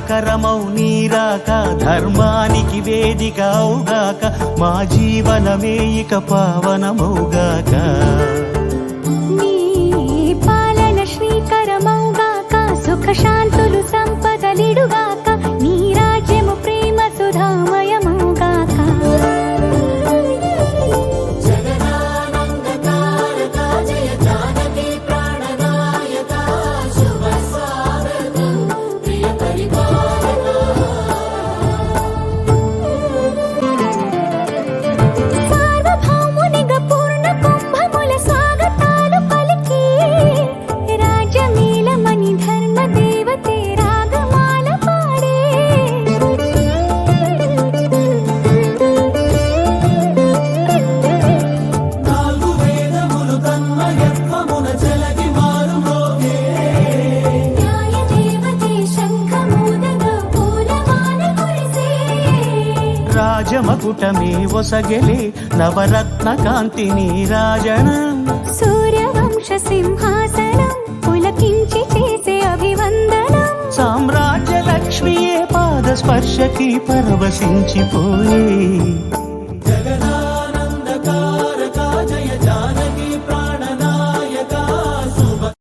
మంగళకరమౌ నీరాక ధర్మానికి వేదిక అవుగాక మా జీవనమే ఇక పావనమౌగాక నీ పాలన శ్రీకరమౌగాక సుఖ శాంతులు సంపదలిడుగాక నీ రాజ్యము ప్రేమ సుధామయమౌగాక రాజమకుటమే ఒసగెలే నవరత్న కాంతి నీరాజనం సూర్యవంశ సింహాసనం పులకించి చేసే అభివందనం సామ్రాజ్య లక్ష్మియే పాద స్పర్శకి పరవశించిపోయే